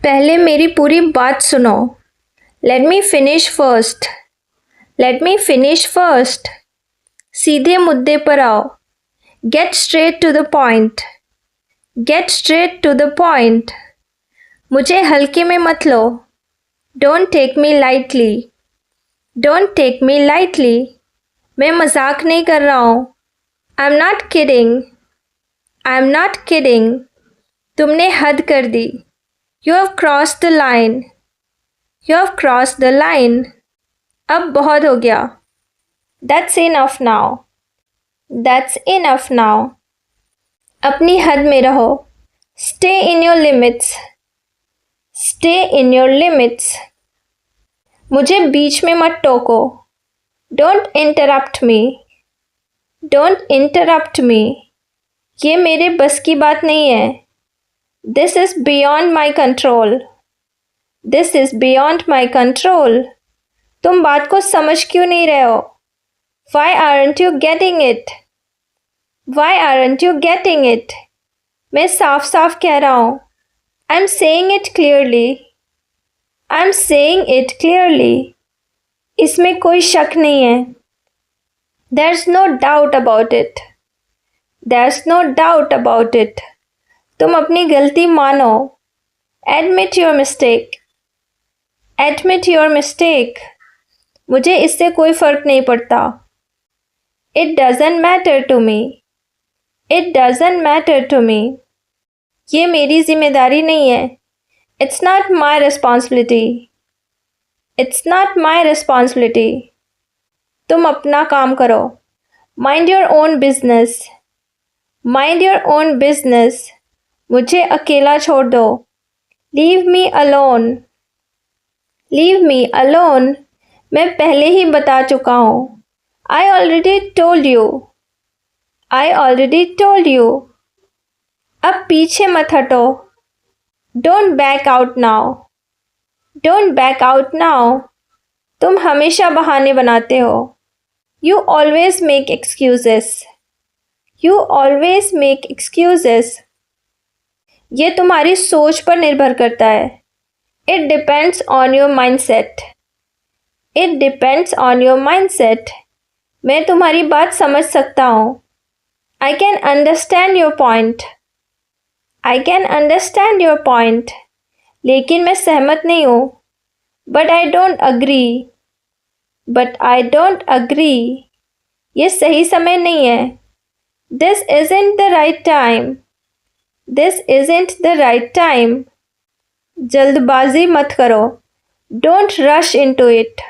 पहले मेरी पूरी बात सुनो। Let me finish first. Let me finish first. सीधे मुद्दे पर आओ। Get straight to the point. Get straight to the point. मुझे हल्के में मत लो। Don't take me lightly. Don't take me lightly. मैं मजाक नहीं कर रहा हूँ। I am not kidding. I am not kidding. तुमने हद कर दी। You have crossed the line. You have crossed the line. अब बहुत हो गया। That's enough now. That's enough now. अपनी हद में रहो। Stay in your limits. Stay in your limits. मुझे बीच में मत टोको। Don't interrupt me. Don't interrupt मी। ये मेरे बस की बात नहीं है। This is beyond my control. This is beyond my control. तुम बात को समझ क्यों नहीं रहे हो? Why aren't you getting it? Why aren't you getting it? मैं साफ साफ कह रहा हूँ। I'm saying it clearly. I'm saying it clearly. इसमें कोई शक नहीं है। There's no doubt about it. There's no doubt about it. तुम अपनी गलती मानो। Admit your mistake. Admit your mistake. मुझे इससे कोई फर्क नहीं पड़ता। It doesn't matter to me. It doesn't matter to me. ये मेरी जिम्मेदारी नहीं है। It's not my responsibility. It's not my responsibility. तुम अपना काम करो। Mind your own business. Mind your own business. मुझे अकेला छोड़ दो। Leave me alone. Leave me alone. मैं पहले ही बता चुका हूँ। I already told you. I already told you. अब पीछे मत हटो। Don't back out now. Don't back out now. तुम हमेशा बहाने बनाते हो। You always make excuses. You always make excuses. ये तुम्हारी सोच पर निर्भर करता है। It depends on your mindset. It depends on your mindset. मैं तुम्हारी बात समझ सकता हूँ। I can understand your point. I can understand your point. लेकिन मैं सहमत नहीं हूँ। But I don't agree. But I don't agree. ये सही समय नहीं है। This isn't the right time. This isn't the right time. जल्दबाजी मत करो। Don't rush into it.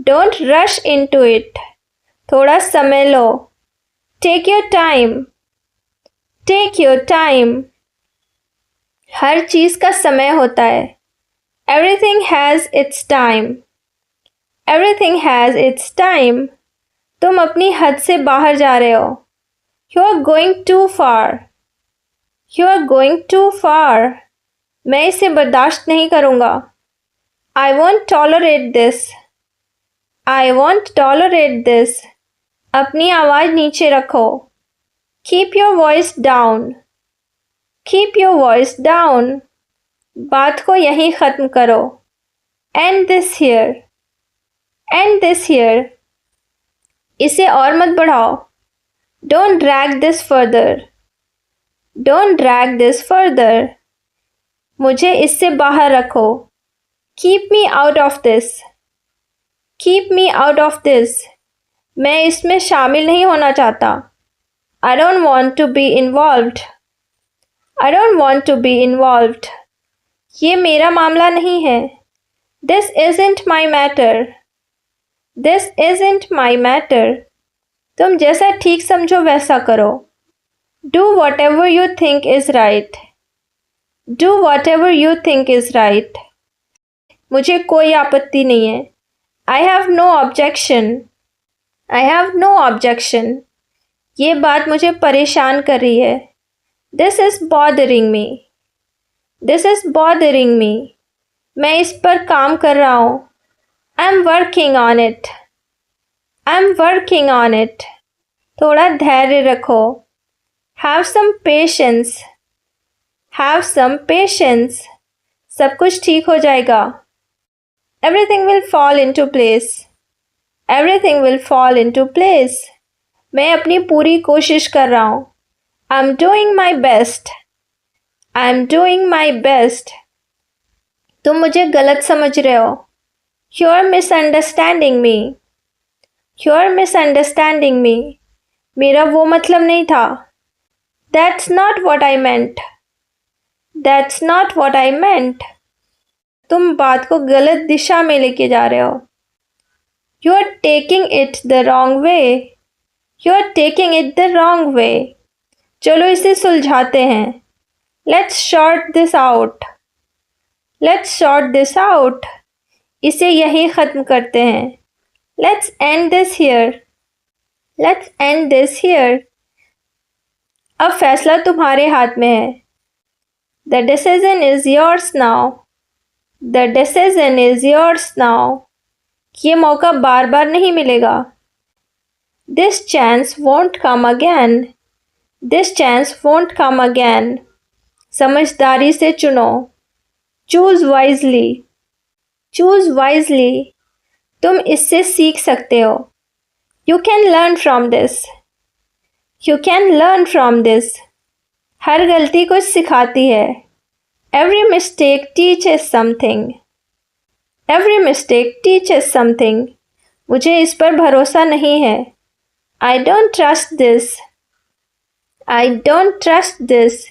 Don't rush into it. थोड़ा समय लो। Take your time. Take your time. हर चीज़ का समय होता है। Everything has its time. Everything has its time. तुम अपनी हद से बाहर जा रहे हो। You are going too far. You are going too far. मैं इसे बर्दाश्त नहीं करूँगा। I won't tolerate this. I won't tolerate this. अपनी आवाज़ नीचे रखो। Keep your voice down. Keep your voice down. बात को यहीं ख़त्म करो। End this here. End this here. इसे और मत बढ़ाओ। Don't drag this further. Don't drag this further. मुझे इससे बाहर रखो। Keep me out of this. Keep me out of this. मैं इसमें शामिल नहीं होना चाहता। I don't want to be involved. I don't want to be involved. ये मेरा मामला नहीं है। This isn't my matter. This isn't my matter. तुम जैसा ठीक समझो वैसा करो। Do whatever you think is right. Do whatever you think is right. मुझे कोई आपत्ति नहीं है। I have no objection. I have no objection. ये बात मुझे परेशान कर रही है। This is bothering me. This is bothering me. मैं इस पर काम कर रहा हूँ। I'm working on it. I'm working on it. थोड़ा धैर्य रखो। Have some patience. Have some patience. सब कुछ ठीक हो जाएगा. Everything will fall into place. Everything will fall into place. मैं अपनी पूरी कोशिश कर रहा हूँ. I'm doing my best. I'm doing my best. तुम मुझे गलत समझ रहे हो. You're misunderstanding me. You're misunderstanding me. मेरा वो मतलब नहीं था. That's not what I meant. That's not what I meant. तुम बात को गलत दिशा में लेके जा रहे हो. You're taking it the wrong way. You're taking it the wrong way. चलो इसे सुलझाते हैं. Let's sort this out. Let's sort this out. इसे यहीं ख़त्म करते हैं. Let's end this here. Let's end this here. अब फैसला तुम्हारे हाथ में है. The decision is yours now. The decision is yours now. ये मौका बार बार नहीं मिलेगा. This chance won't come again. This chance won't come again. समझदारी से चुनो. Choose wisely. Choose wisely. तुम इससे सीख सकते हो. You can learn from this. You can learn from this. हर गलती कुछ सिखाती है. Every mistake teaches something. Every mistake teaches something. मुझे इस पर भरोसा नहीं है. I don't trust this. I don't trust this.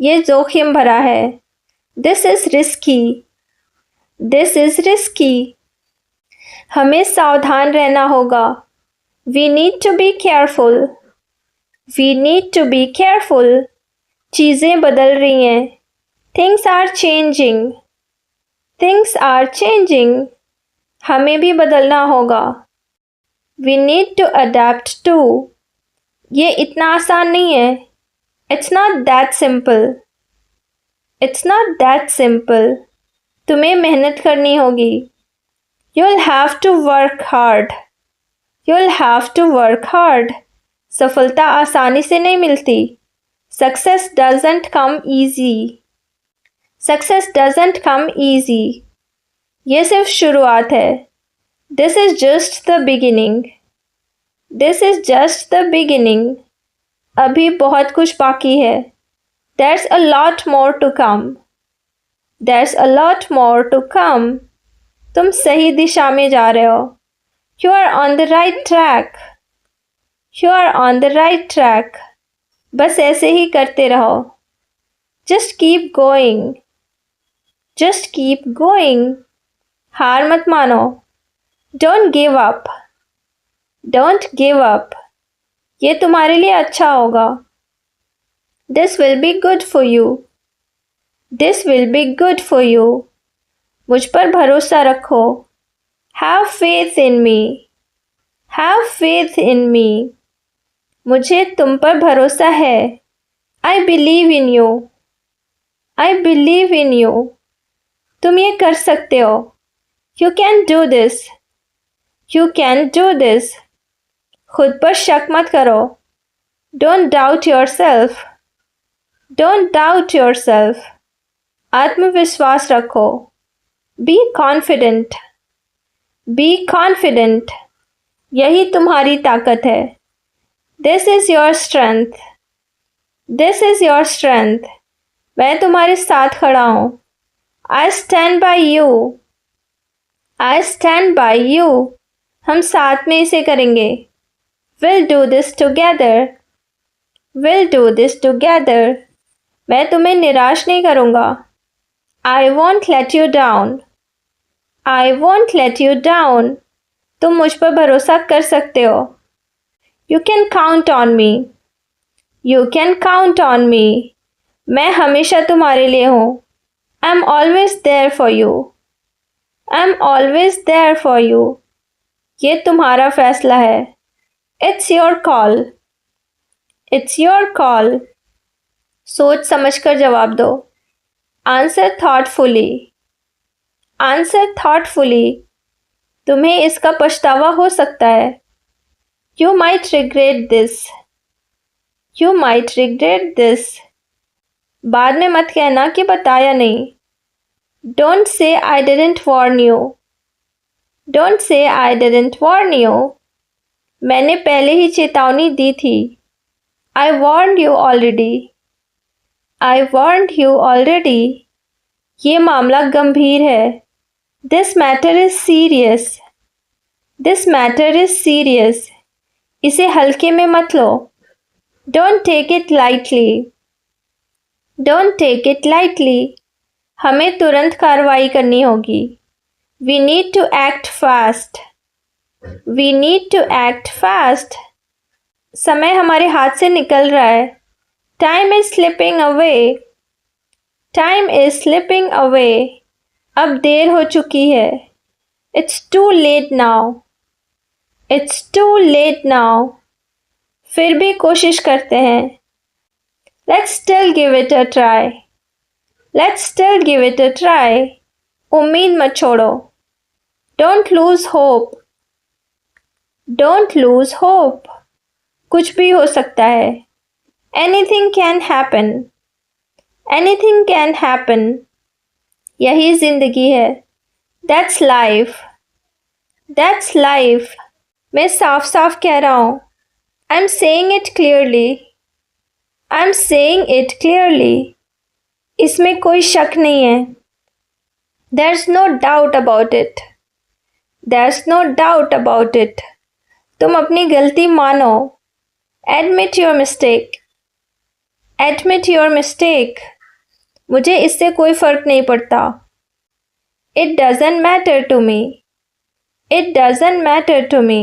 ये जोखिम भरा है. This is risky. This is risky. हमें सावधान रहना होगा. We need to be careful. We need to be careful. चीज़ें बदल रही हैं. Things are changing. Things are changing. हमें भी बदलना होगा. We need to adapt too. ये इतना आसान नहीं है. It's not that simple. It's not that simple. तुम्हें मेहनत करनी होगी. You'll have to work hard. You'll have to work hard. सफलता आसानी से नहीं मिलती. Success doesn't come easy. Success doesn't come easy. ये सिर्फ शुरुआत है. This is just the beginning. This is just the beginning. अभी बहुत कुछ बाकी है. There's a lot more to come. There's a lot more to come. तुम सही दिशा में जा रहे हो. You are on the right track. You are on the right track. बस ऐसे ही करते रहो. Just keep going. Just keep going. हार मत मानो. Don't give up. Don't give up. ये तुम्हारे लिए अच्छा होगा. This will be good for you. This will be good for you. मुझ पर भरोसा रखो. Have faith in me. Have faith in me. मुझे तुम पर भरोसा है. I believe in you. I believe in you. तुम ये कर सकते हो. You can do this. You can do this. खुद पर शक मत करो. Don't doubt yourself. Don't doubt yourself. आत्मविश्वास रखो. Be confident. Be confident. यही तुम्हारी ताकत है. This is your strength. This is your strength. मैं तुम्हारे साथ खड़ा हूँ. I stand by you. I stand by you. हम साथ में इसे करेंगे. We'll do this together. We'll do this together. मैं तुम्हें निराश नहीं करूँगा. I won't let you down. I won't let you down. तुम मुझ पर भरोसा कर सकते हो. You can count on me. You can count on me. मैं हमेशा तुम्हारे लिए हूँ. I'm always there for you. I'm always there for you. ये तुम्हारा फैसला है. It's your call. It's your call. सोच समझकर जवाब दो. Answer thoughtfully. Answer thoughtfully. तुम्हें इसका पछतावा हो सकता है. You might regret this. You might regret this. बाद में मत कहना कि बताया नहीं. Don't say I didn't warn you. Don't say I didn't warn you. मैंने पहले ही चेतावनी दी थी. I warned you already. I warned you already. ये मामला गंभीर है. This matter is serious. This matter is serious. इसे हल्के में मत लो. Don't take it lightly. Don't take it lightly. हमें तुरंत कार्रवाई करनी होगी. We need to act fast. We need to act fast. समय हमारे हाथ से निकल रहा है. Time is slipping away. Time is slipping away. अब देर हो चुकी है. It's too late now. It's too late now. फिर भी कोशिश करते हैं. Let's still give it a try. Let's still give it a try. उम्मीद मत छोड़ो. Don't lose hope. Don't lose hope. कुछ भी हो सकता है. Anything can happen. Anything can happen. यही जिंदगी है. That's life. That's life. मैं साफ साफ कह रहा हूँ. I'm saying it clearly. I'm saying it clearly. इसमें कोई शक नहीं है. There's no doubt about it. There's no doubt about it. तुम अपनी गलती मानो. Admit your mistake. Admit your mistake. मुझे इससे कोई फर्क नहीं पड़ता. It doesn't matter to me. It doesn't matter to me.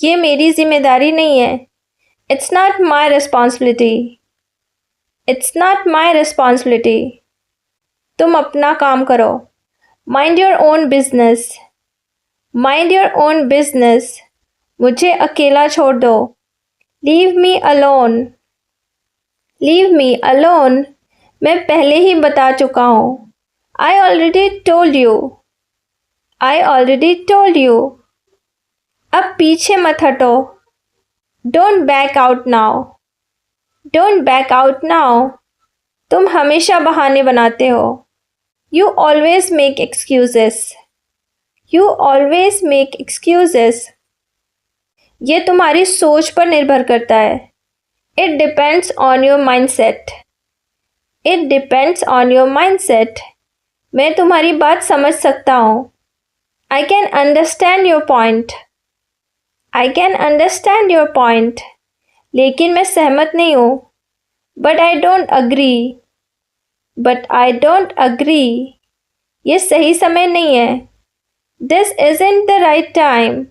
ये मेरी जिम्मेदारी नहीं है. It's not my responsibility. It's not my responsibility. तुम अपना काम करो. Mind your own business. Mind your own business. मुझे अकेला छोड़ दो. Leave me alone. Leave me alone. मैं पहले ही बता चुका हूँ. I already told you. I already told you. अब पीछे मत हटो. Don't back out now. Don't back out now. तुम हमेशा बहाने बनाते हो. You always make excuses. You always make excuses. ये तुम्हारी सोच पर निर्भर करता है. It depends on your mindset. It depends on your mindset. मैं तुम्हारी बात समझ सकता हूँ. I can understand your point. I can understand your point. लेकिन मैं सहमत नहीं हूँ. But I don't agree. But I don't agree. ये सही समय नहीं है. This isn't the right time.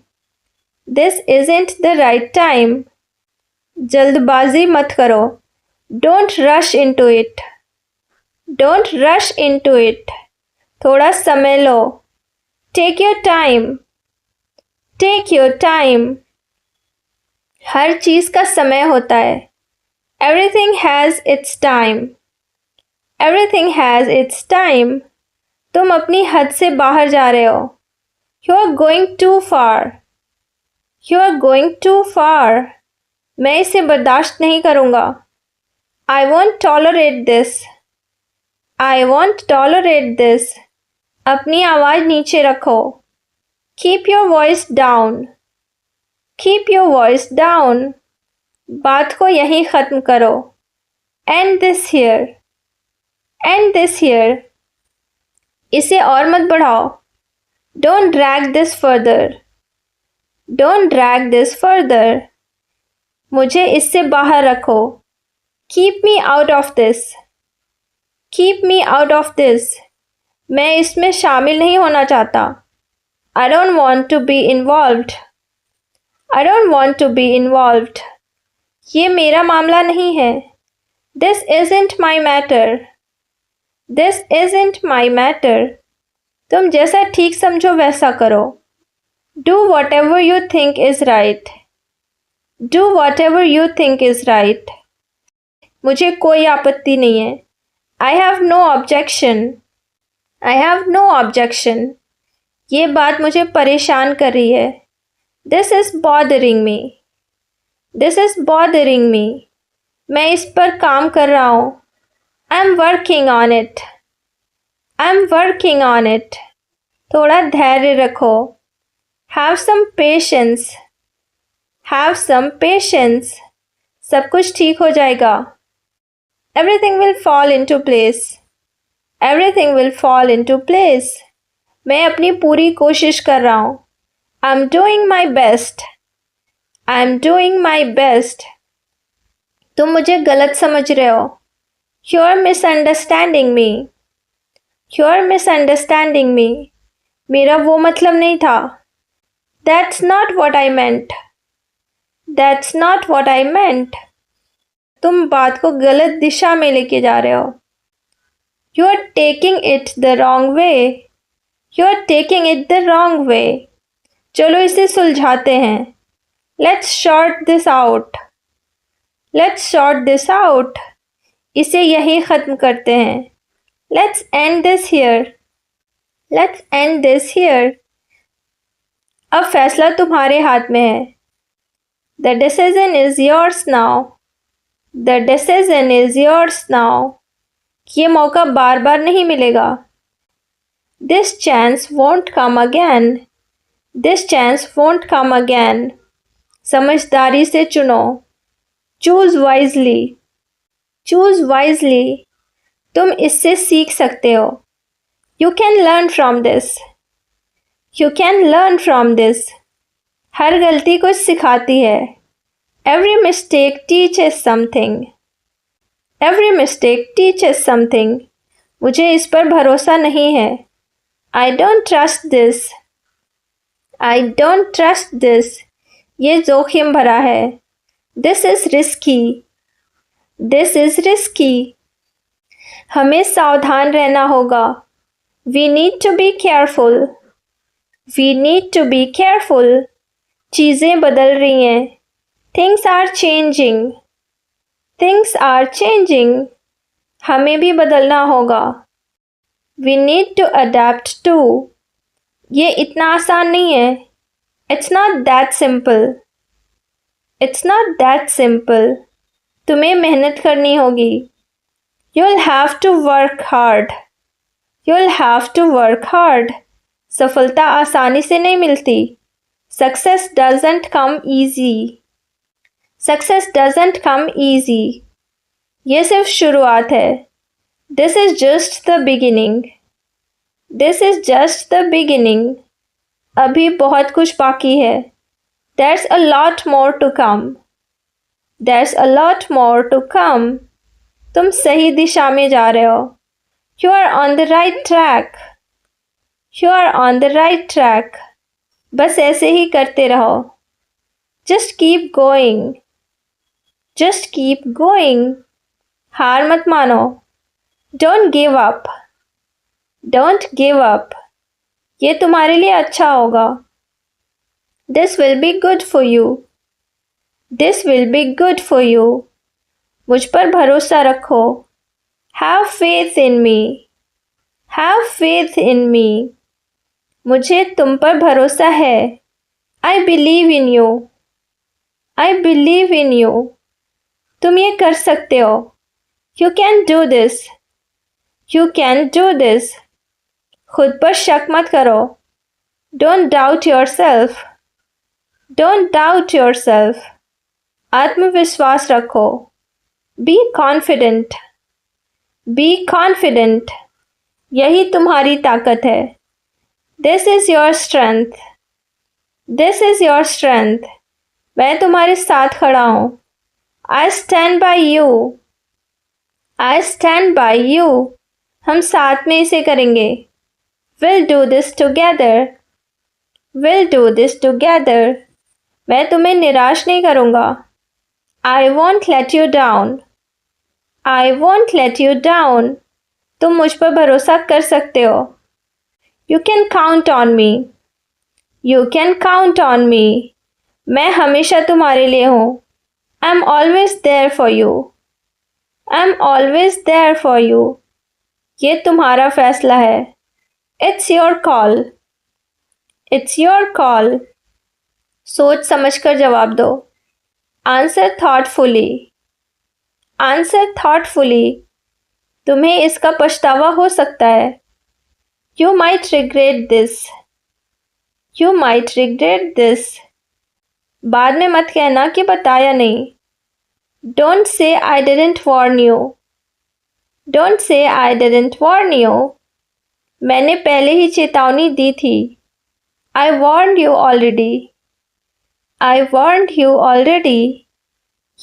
This isn't the right time. जल्दबाजी मत करो. Don't rush into it. Don't rush into it. थोड़ा समय लो. Take your time. Take your time. हर चीज़ का समय होता है. Everything has its time. Everything has its time. तुम अपनी हद से बाहर जा रहे हो. You are going too far. You are going too far. मैं इसे बर्दाश्त नहीं करूँगा. I won't tolerate this. I won't tolerate this. अपनी आवाज़ नीचे रखो. Keep your voice down. Keep your voice down. बात को यहीं ख़त्म करो. End this here. End this here. इसे और मत बढ़ाओ. Don't drag this further. Don't drag this further. मुझे इससे बाहर रखो. Keep me out of this. Keep me out of this. मैं इसमें शामिल नहीं होना चाहता. I don't want to be involved. I don't want to be involved. ये मेरा मामला नहीं है. This isn't my matter. This isn't my matter. तुम जैसा ठीक समझो वैसा करो. Do whatever you think is right. Do whatever you think is right. मुझे कोई आपत्ति नहीं है. I have no objection. I have no objection. ये बात मुझे परेशान कर रही है. This is bothering me. This is bothering me. मैं इस पर काम कर रहा हूँ. I'm working on it. I'm working on it. थोड़ा धैर्य रखो. Have some patience. Have some patience. सब कुछ ठीक हो जाएगा. Everything will fall into place. Everything will fall into place. मैं अपनी पूरी कोशिश कर रहा हूँ. I am doing my best. I am doing my best. तुम मुझे गलत समझ रहे हो. You are misunderstanding me. You are misunderstanding me. मेरा वो मतलब नहीं था. That's not what I meant. That's not what I meant. तुम बात को गलत दिशा में लेके जा रहे हो. You are taking it the wrong way. You are taking it the wrong way. चलो इसे सुलझाते हैं. Let's sort this out. Let's sort this out. इसे यहीं ख़त्म करते हैं. Let's end this here. Let's end this here. अब फैसला तुम्हारे हाथ में है. The decision is yours now. The decision is yours now. ये मौका बार बार नहीं मिलेगा. This chance won't come again. This chance won't come again. समझदारी से चुनो. Choose wisely. Choose wisely. तुम इससे सीख सकते हो. You can learn from this. You can learn from this. हर गलती कुछ सिखाती है. Every mistake teaches something. Every mistake teaches something. मुझे इस पर भरोसा नहीं है. I don't trust this. I don't trust this. ये जोखिम भरा है. This is risky. This is risky. हमें सावधान रहना होगा. We need to be careful. We need to be careful. चीज़ें बदल रही हैं. Things are changing. Things are changing. हमें भी बदलना होगा. We need to adapt to. ये इतना आसान नहीं है. It's not that simple. It's not that simple. तुम्हें मेहनत करनी होगी. You will have to work hard. You will have to work hard. सफलता आसानी से नहीं मिलती. Success doesn't come easy. Success doesn't come easy. ये सिर्फ शुरुआत है. This is just the beginning. This is just the beginning. अभी बहुत कुछ बाकी है. There's a lot more to come. There's a lot more to come. तुम सही दिशा में जा रहे हो. You are on the right track. You are on the right track. बस ऐसे ही करते रहो. Just keep going. Just keep going. हार मत मानो. Don't give up. Don't give up. ये तुम्हारे लिए अच्छा होगा. This will be good for you. This will be good for you. मुझ पर भरोसा रखो. Have faith in me. Have faith in me. मुझे तुम पर भरोसा है. I believe in you. I believe in you. तुम ये कर सकते हो. You can do this. You can do this. खुद पर शक मत करो. Don't doubt yourself. Don't doubt yourself. आत्मविश्वास रखो. Be confident. Be confident. यही तुम्हारी ताकत है. This is your strength. This is your strength. मैं तुम्हारे साथ खड़ा हूँ. I stand by you. I stand by you. हम साथ में इसे करेंगे. We'll do this together. We'll do this together. मैं तुम्हें निराश नहीं करूँगा. I won't let you down. I won't let you down. तुम मुझ पर भरोसा कर सकते हो. You can count on me. You can count on me. मैं हमेशा तुम्हारे लिए हूँ. I'm always there for you. I'm always there for you. ये तुम्हारा फैसला है. It's your call. It's your call. सोच समझकर जवाब दो. Answer thoughtfully. Answer thoughtfully. तुम्हें इसका पछतावा हो सकता है. You might regret this. You might regret this. बाद में मत कहना कि बताया नहीं. Don't say I didn't warn you. Don't say I didn't warn you. मैंने पहले ही चेतावनी दी थी. I warned you already. I warned you already.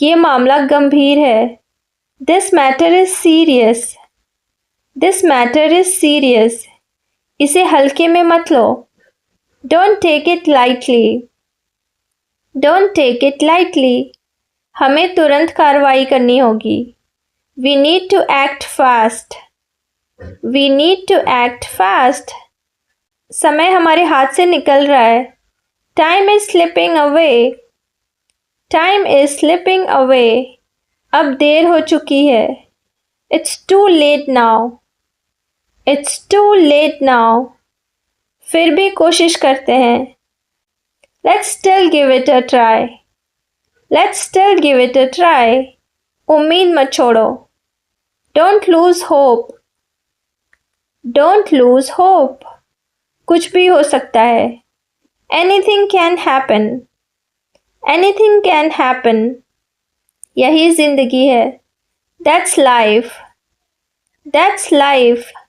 ये मामला गंभीर है. This matter is serious. This matter is serious. इसे हल्के में मत लो. Don't take it lightly. Don't take it lightly. हमें तुरंत कार्रवाई करनी होगी. We need to act fast. We need to act fast. समय हमारे हाथ से निकल रहा है. Time is slipping away. Time is slipping away. अब देर हो चुकी है. It's too late now. It's too late now. फिर भी कोशिश करते हैं. Let's still give it a try. Let's still give it a try. उम्मीद मत छोड़ो. Don't lose hope. Don't lose hope. कुछ भी हो सकता है. Anything can happen. Anything can happen. यही जिंदगी है. That's life. That's life.